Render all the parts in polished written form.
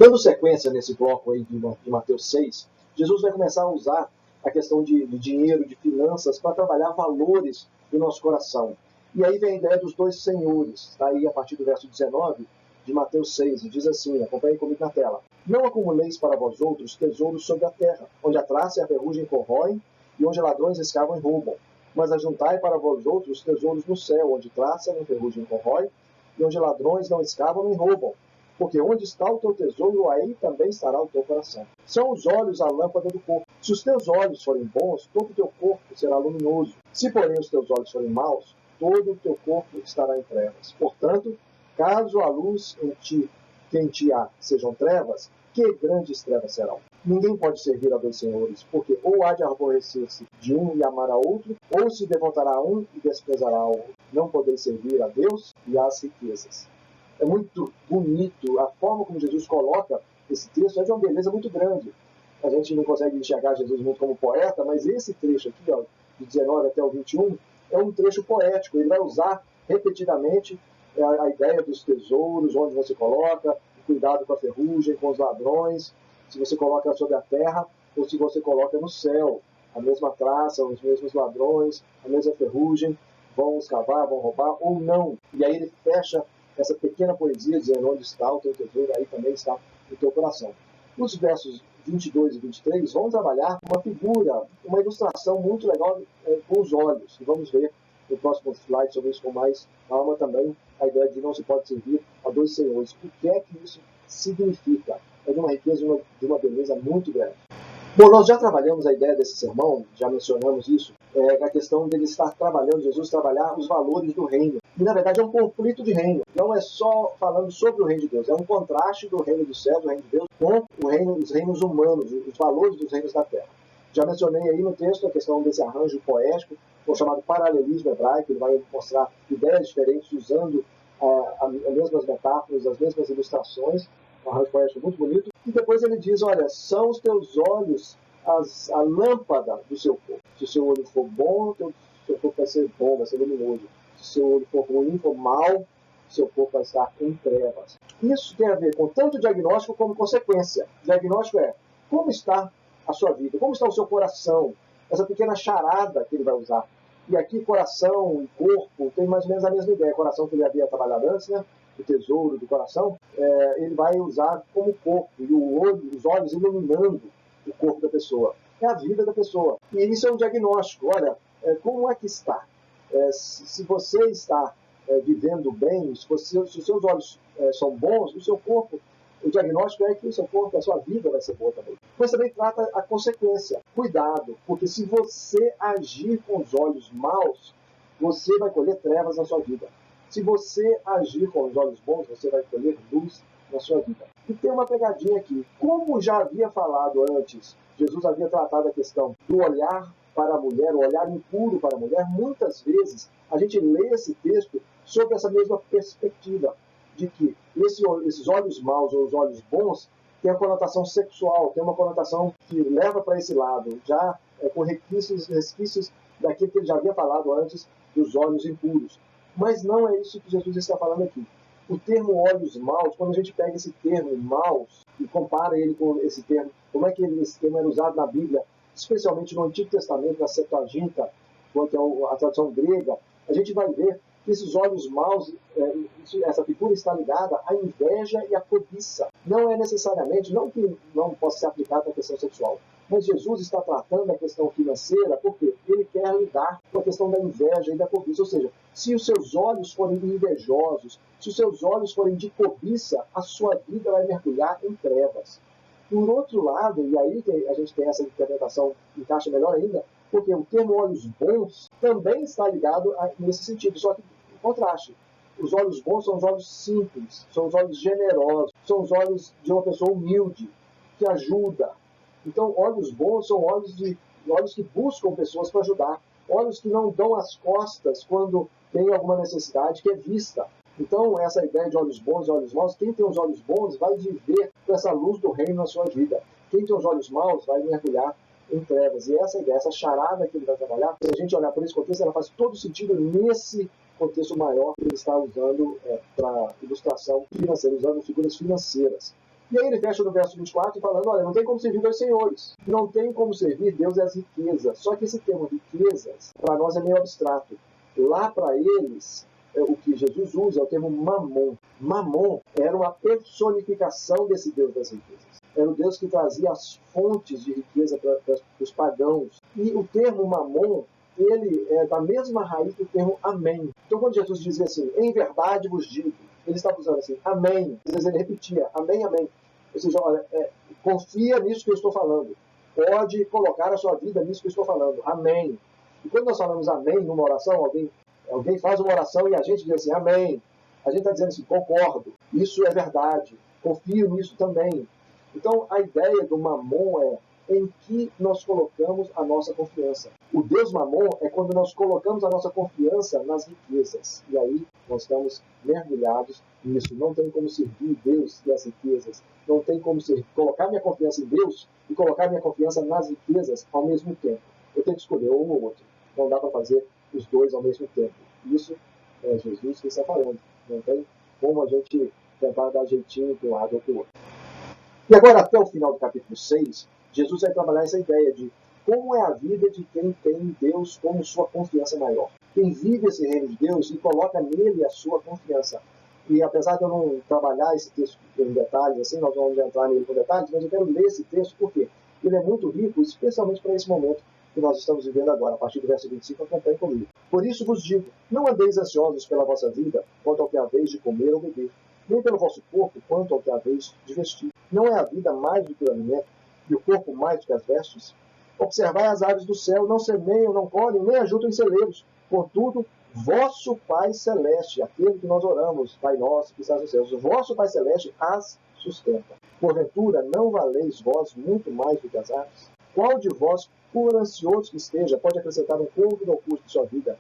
Dando sequência nesse bloco aí de Mateus 6, Jesus vai começar a usar a questão de dinheiro, de finanças, para trabalhar valores do nosso coração. E aí vem a ideia dos dois senhores. Está aí a partir do verso 19 de Mateus 6, e diz assim, acompanhem comigo na tela. Não acumuleis para vós outros tesouros sobre a terra, onde a traça e a ferrugem corroem, e onde ladrões escavam e roubam. Mas ajuntai para vós outros tesouros no céu, onde traça e ferrugem corrói, e onde ladrões não escavam nem roubam. Porque onde está o teu tesouro, aí também estará o teu coração. São os olhos a lâmpada do corpo. Se os teus olhos forem bons, todo o teu corpo será luminoso. Se, porém, os teus olhos forem maus, todo o teu corpo estará em trevas. Portanto, caso a luz que em ti há sejam trevas, que grandes trevas serão. Ninguém pode servir a dois senhores, porque ou há de aborrecer-se de um e amar a outro, ou se devotará a um e desprezará a outro. Não podeis servir a Deus e às riquezas. É muito bonito a forma como Jesus coloca esse texto, é de uma beleza muito grande. A gente não consegue enxergar Jesus muito como poeta, mas esse trecho aqui, ó, de 19 até o 21, é um trecho poético. Ele vai usar repetidamente a ideia dos tesouros, onde você coloca, o cuidado com a ferrugem, com os ladrões, se você coloca sobre a terra ou se você coloca no céu. A mesma traça, os mesmos ladrões, a mesma ferrugem, vão escavar, vão roubar ou não. E aí ele fecha essa pequena poesia dizendo onde está o teu tesouro, aí também está o teu coração. Os versos 22 e 23 vão trabalhar uma figura, uma ilustração muito legal com os olhos. E vamos ver no próximo slide sobre isso com mais calma também, a ideia de não se pode servir a dois senhores. O que é que isso significa? É de uma riqueza, de uma beleza muito grande. Bom, nós já trabalhamos a ideia desse sermão, já mencionamos isso, a questão dele estar trabalhando, Jesus trabalhar os valores do reino. E, na verdade, é um conflito de reino. Não é só falando sobre o reino de Deus, é um contraste do reino do céu, do reino de Deus, com os reinos humanos, os valores dos reinos da terra. Já mencionei aí no texto a questão desse arranjo poético, o chamado paralelismo hebraico. Ele vai mostrar ideias diferentes usando as mesmas metáforas, as mesmas ilustrações, um arranjo poético muito bonito. E depois ele diz, olha, são os teus olhos a lâmpada do seu corpo. Se o seu olho for bom, o seu corpo vai ser bom, vai ser luminoso. Se o seu olho for ruim, for mal, seu corpo vai estar em trevas. Isso tem a ver com tanto diagnóstico como consequência. O diagnóstico é como está a sua vida, como está o seu coração, essa pequena charada que ele vai usar. E aqui coração e corpo tem mais ou menos a mesma ideia. Coração que ele havia trabalhado antes, né? O tesouro do coração, ele vai usar como corpo, e os olhos iluminando o corpo da pessoa. É a vida da pessoa. E isso é um diagnóstico. Olha, como é que está? Se você está vivendo bem, se os seus olhos são bons, o seu corpo, o diagnóstico é que o seu corpo, a sua vida vai ser boa também. Mas também trata a consequência. Cuidado, porque se você agir com os olhos maus, você vai colher trevas na sua vida. Se você agir com os olhos bons, você vai colher luz na sua vida. E tem uma pegadinha aqui. Como já havia falado antes, Jesus havia tratado a questão do olhar para a mulher, o olhar impuro para a mulher. Muitas vezes a gente lê esse texto sob essa mesma perspectiva, de que esses olhos maus ou os olhos bons têm a conotação sexual, tem uma conotação que leva para esse lado, já com resquícios daquilo que ele já havia falado antes dos olhos impuros. Mas não é isso que Jesus está falando aqui. O termo olhos maus, quando a gente pega esse termo maus e compara ele com esse termo, como é que esse termo era usado na Bíblia, especialmente no Antigo Testamento, na Septuaginta, quanto a tradução grega, a gente vai ver que esses olhos maus, essa figura está ligada à inveja e à cobiça. Não é necessariamente, não que não possa ser aplicado à questão sexual, mas Jesus está tratando a questão financeira porque ele quer lidar com a questão da inveja e da cobiça. Ou seja, se os seus olhos forem invejosos, se os seus olhos forem de cobiça, a sua vida vai mergulhar em trevas. Por outro lado, e aí a gente tem essa interpretação que encaixa melhor ainda, porque o termo olhos bons também está ligado nesse sentido, só que em contraste. Os olhos bons são os olhos simples, são os olhos generosos, são os olhos de uma pessoa humilde, que ajuda. Então, olhos bons são olhos que buscam pessoas para ajudar, olhos que não dão as costas quando tem alguma necessidade que é vista. Então, essa ideia de olhos bons e olhos maus, quem tem os olhos bons vai viver com essa luz do reino na sua vida. Quem tem os olhos maus vai mergulhar em trevas. E essa ideia, essa charada que ele vai trabalhar, se a gente olhar por esse contexto, ela faz todo sentido nesse contexto maior que ele está usando para ilustração financeira, usando figuras financeiras. E aí ele fecha no verso 24 falando, olha, não tem como servir dois senhores. Não tem como servir Deus e as riquezas. Só que esse termo riquezas, para nós é meio abstrato. Lá para eles, o que Jesus usa é o termo mamon. Mamon era uma personificação desse Deus das riquezas. Era o Deus que trazia as fontes de riqueza para os pagãos. E o termo mamon, ele é da mesma raiz do termo amém. Então quando Jesus dizia assim, em verdade vos digo, ele estava usando assim, amém. Às vezes ele repetia, amém, amém. Ou seja, olha, confia nisso que eu estou falando. Pode colocar a sua vida nisso que eu estou falando. Amém. E quando nós falamos amém numa oração, alguém faz uma oração e a gente diz assim, amém. A gente está dizendo assim, concordo, isso é verdade, confio nisso também. Então, a ideia do mamon é em que nós colocamos a nossa confiança. O Deus mamon é quando nós colocamos a nossa confiança nas riquezas. E aí nós estamos mergulhados nisso. Não tem como servir Deus e as riquezas. Não tem como colocar minha confiança em Deus e colocar minha confiança nas riquezas ao mesmo tempo. Eu tenho que escolher um ou outro. Não dá para fazer os dois ao mesmo tempo. Isso é Jesus que está falando. Não tem como a gente tentar dar jeitinho para um lado ou para o outro. E agora, até o final do capítulo 6, Jesus vai trabalhar essa ideia de como é a vida de quem tem Deus como sua confiança maior. Quem vive esse reino de Deus e coloca nele a sua confiança. E apesar de eu não trabalhar esse texto em detalhes, assim, nós vamos entrar nele com detalhes, mas eu quero ler esse texto porque ele é muito rico, especialmente para esse momento que nós estamos vivendo agora. A partir do verso 25, acompanhe comigo. Por isso vos digo, não andeis ansiosos pela vossa vida, quanto ao que haveis de comer ou beber, nem pelo vosso corpo, quanto ao que haveis de vestir. Não é a vida mais do que o alimento, e o corpo mais do que as vestes? Observai as aves do céu, não semeiam, não colhem, nem ajuntam em celeiros. Contudo, vosso Pai Celeste, aquele que nós oramos, Pai nosso que estás nos céus, o vosso Pai Celeste as sustenta. Porventura, não valeis vós muito mais do que as aves? Qual de vós, por ansioso que esteja, pode acrescentar um côvado ao curso de sua vida?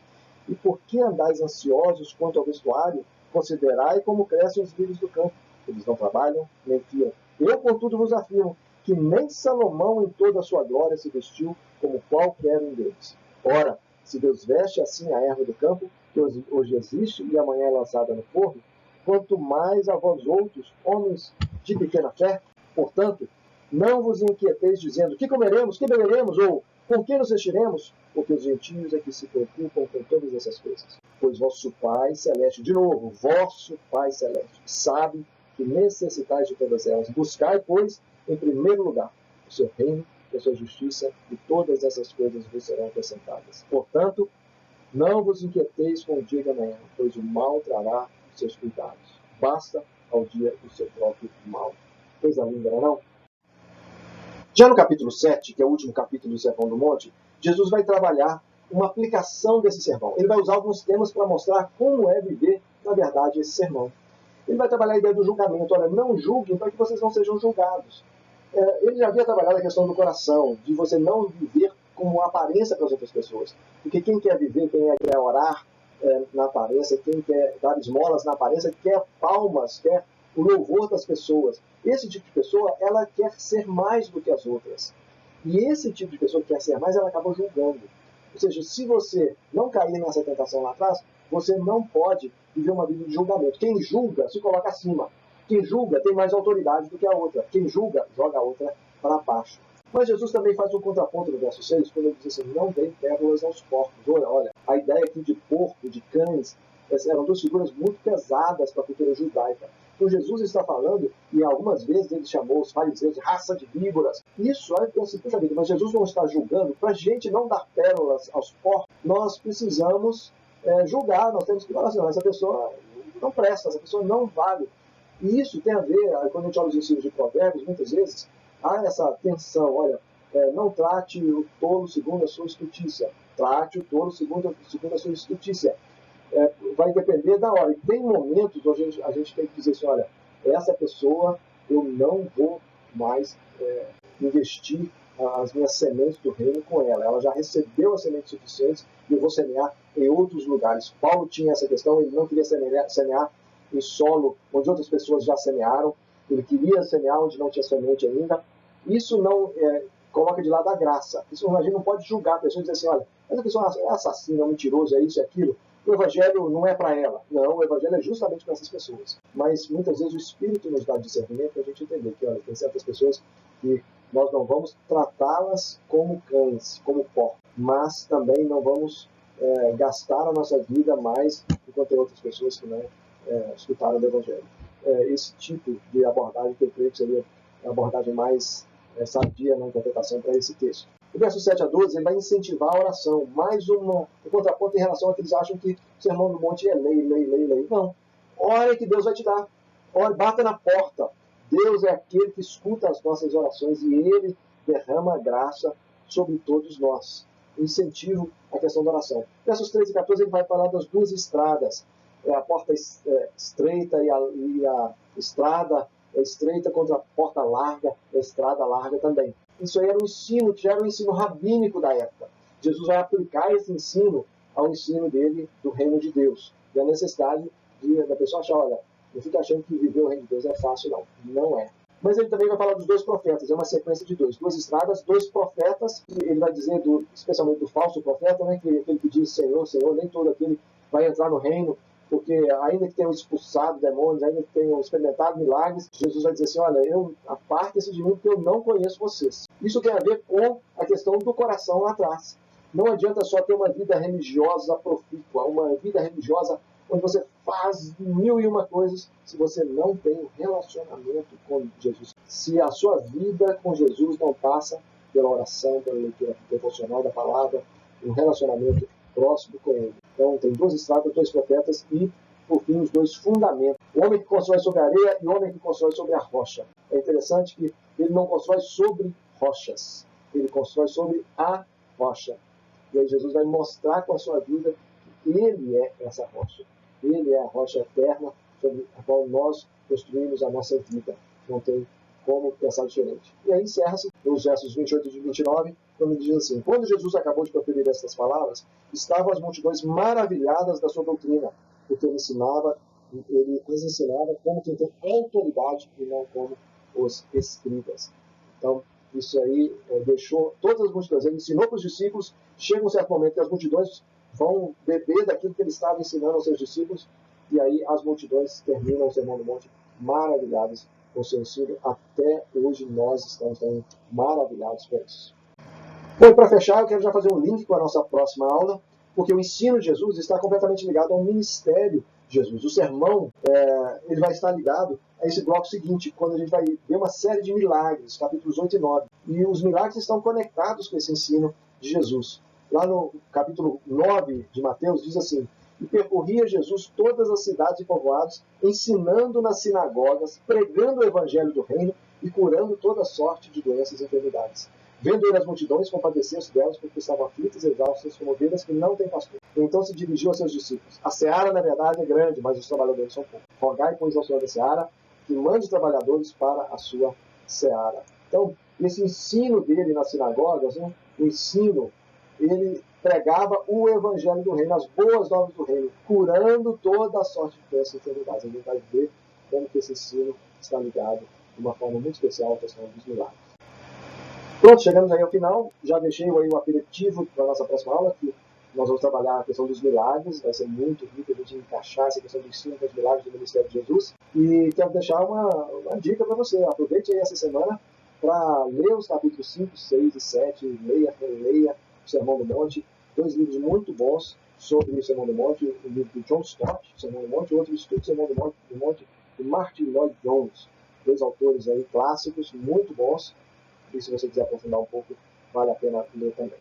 E por que andais ansiosos quanto ao vestuário? Considerai como crescem os lírios do campo. Eles não trabalham, nem fiam. Eu, contudo, vos afirmo que nem Salomão em toda a sua glória se vestiu como qualquer um deles. Ora, se Deus veste assim a erva do campo, que hoje existe e amanhã é lançada no forno, quanto mais a vós outros, homens de pequena fé. Portanto, não vos inquieteis dizendo, que comeremos, que beberemos, ou com que nos vestiremos? Porque os gentios é que se preocupam com todas essas coisas. Pois vosso Pai Celeste, de novo, vosso Pai Celeste, sabe que necessitais de todas elas. Buscai, pois, em primeiro lugar, o seu reino, a sua justiça, e todas essas coisas vos serão acrescentadas. Portanto, não vos inquieteis com o dia de amanhã, pois o mal trará os seus cuidados. Basta ao dia o seu próprio mal. Coisa linda, não é não? Já no capítulo 7, que é o último capítulo do Sermão do Monte, Jesus vai trabalhar uma aplicação desse sermão. Ele vai usar alguns temas para mostrar como é viver, na verdade, esse sermão. Ele vai trabalhar a ideia do julgamento. Olha, não julguem para que vocês não sejam julgados. Ele já havia trabalhado a questão do coração, de você não viver como aparência para as outras pessoas. Porque quem quer viver, quem quer orar na aparência, quem quer dar esmolas na aparência, quer palmas, quer o louvor das pessoas. Esse tipo de pessoa, ela quer ser mais do que as outras. E esse tipo de pessoa que quer ser mais, ela acaba julgando. Ou seja, se você não cair nessa tentação lá atrás, você não pode viver uma vida de julgamento. Quem julga se coloca acima. Quem julga tem mais autoridade do que a outra. Quem julga, joga a outra para baixo. Mas Jesus também faz um contraponto no verso 6, quando ele diz assim, não deem pérolas aos porcos. Olha, a ideia aqui de porco, de cães, eram duas figuras muito pesadas para a cultura judaica. Então Jesus está falando, e algumas vezes ele chamou os fariseus de raça de víboras. Isso, aí eu assim, puxa vida, mas Jesus não está julgando. Para a gente não dar pérolas aos porcos, nós precisamos julgar, nós temos que falar assim, essa pessoa não presta, essa pessoa não vale. E isso tem a ver, quando a gente olha os ensinos de provérbios, muitas vezes há essa tensão, olha, não trate o tolo segundo a sua estutícia, trate o tolo segundo a sua estutícia. Vai depender da hora. E tem momentos onde a gente tem que dizer assim, olha, essa pessoa eu não vou mais investir as minhas sementes do reino com ela. Ela já recebeu as sementes suficientes e eu vou semear em outros lugares. Paulo tinha essa questão, ele não queria semear em solo onde outras pessoas já semearam, ele queria semear onde não tinha semente ainda. Isso não coloca de lado a graça. Isso a gente não pode julgar a pessoa e dizer assim, olha, essa pessoa é assassina, é mentiroso, é isso, é aquilo. o Evangelho não é para ela. Não, o Evangelho é justamente para essas pessoas. Mas muitas vezes o Espírito nos dá discernimento para a gente entender que, olha, tem certas pessoas que nós não vamos tratá-las como cães, como porcos, mas também não vamos gastar a nossa vida mais enquanto tem outras pessoas que não escutaram do Evangelho. Esse tipo de abordagem que eu creio que seria a abordagem mais sadia na interpretação para esse texto. O verso 7 a 12 ele vai incentivar a oração, mais um contraponto em relação a que eles acham que o Sermão do Monte é lei, lei, lei, lei. Não. Ore que Deus vai te dar. Ore, bata na porta. Deus é aquele que escuta as nossas orações e Ele derrama graça sobre todos nós. Incentivo à questão da oração. Versos 13 e 14 ele vai falar das duas estradas. A porta estreita e a estrada estreita contra a porta larga, a estrada larga também. Isso aí era um ensino, que já era um ensino rabínico da época. Jesus vai aplicar esse ensino ao ensino dele do reino de Deus. E a necessidade da pessoa achar, olha, não fica achando que viver o reino de Deus é fácil, não. Não é. Mas ele também vai falar dos dois profetas, é uma sequência de duas estradas, dois profetas, ele vai dizer, especialmente do falso profeta, né, aquele que diz Senhor, Senhor, nem todo aquele vai entrar no reino, porque ainda que tenham expulsado demônios, ainda que tenham experimentado milagres, Jesus vai dizer assim, olha, apartem-se de mim porque eu não conheço vocês. Isso tem a ver com a questão do coração lá atrás. Não adianta só ter uma vida religiosa profícua, uma vida religiosa onde você faz 1001 coisas se você não tem um relacionamento com Jesus. Se a sua vida com Jesus não passa pela oração, pela leitura devocional da palavra, um relacionamento próximo com Ele. Então, tem duas estradas, dois profetas e, por fim, os dois fundamentos. O homem que constrói sobre a areia e o homem que constrói sobre a rocha. É interessante que ele não constrói sobre rochas, ele constrói sobre a rocha. E aí Jesus vai mostrar com a sua vida que Ele é essa rocha. Ele é a rocha eterna sobre a qual nós construímos a nossa vida. Não tem como pensar diferente. E aí encerra-se nos versos 28 e 29, quando ele diz assim, quando Jesus acabou de proferir essas palavras, estavam as multidões maravilhadas da sua doutrina, porque ele as ensinava como quem tem autoridade e não como os escribas. Então, isso aí deixou todas as multidões. Ele ensinou para os discípulos, chega um certo momento que as multidões vão beber daquilo que ele estava ensinando aos seus discípulos, e aí as multidões terminam o Sermão do Monte maravilhadas com o seu ensino. Até hoje nós estamos também maravilhados com isso. Bom, para fechar, eu quero já fazer um link com a nossa próxima aula, porque o ensino de Jesus está completamente ligado ao ministério de Jesus. O sermão ele vai estar ligado a esse bloco seguinte, quando a gente vai ver uma série de milagres, capítulos 8 e 9. E os milagres estão conectados com esse ensino de Jesus. Lá no capítulo 9 de Mateus, diz assim, e percorria Jesus todas as cidades e povoados, ensinando nas sinagogas, pregando o evangelho do reino e curando toda sorte de doenças e enfermidades. Vendo ele as multidões, compadeceu-se delas, porque estavam aflitas, exaustas, como ovelhas que não têm pastor. Então se dirigiu a seus discípulos. A seara, na verdade, é grande, mas os trabalhadores são poucos. Rogai, pois, ao Senhor da seara, que mande trabalhadores para a sua seara. Então, esse ensino dele nas sinagogas, né, o ensino, ele pregava o evangelho do reino, as boas novas do reino, curando toda a sorte de doenças e enfermidades. A gente vai ver como que esse ensino está ligado de uma forma muito especial à questão dos milagres. Pronto, chegamos aí ao final. Já deixei aí o aperitivo para a nossa próxima aula, que nós vamos trabalhar a questão dos milagres. Vai ser muito rico a gente encaixar essa questão do ensino dos milagres do Ministério de Jesus. E quero deixar uma dica para você. Aproveite aí essa semana para ler os capítulos 5, 6 e 7. Leia o Sermão do Monte. 2 livros muito bons sobre o Sermão do Monte. O livro de John Stott, o Sermão do Monte, e outro estudo do Sermão do Monte, de Martin Lloyd-Jones. 2 autores aí clássicos, muito bons. E se você quiser aprofundar um pouco, vale a pena ler também.